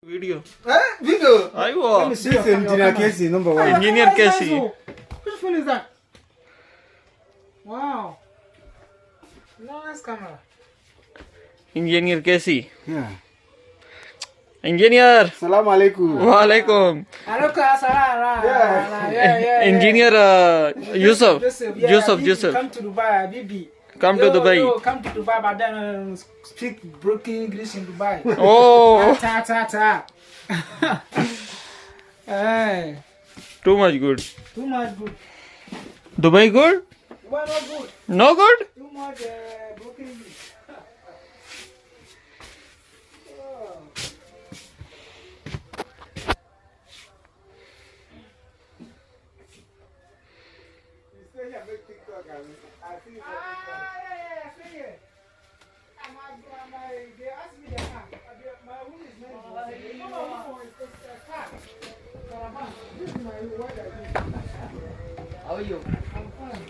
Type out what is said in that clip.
Video. Video. Aiwa. This is Engineer Casey, number one. Engineer Casey. Which phone is that? Wow. Nice camera. Engineer Casey. Yeah. Engineer. Salam alaikum. Walaikum. Yeah. Engineer Yusuf. Yusuf. Come to Dubai, Bibi. Come to Dubai. Come to Dubai, but then speak broken English in Dubai. Oh. Ta. Hey. Too much good. Too much good. Dubai good? Dubai not good. No good? Too much broken English. How are you? I'm fine.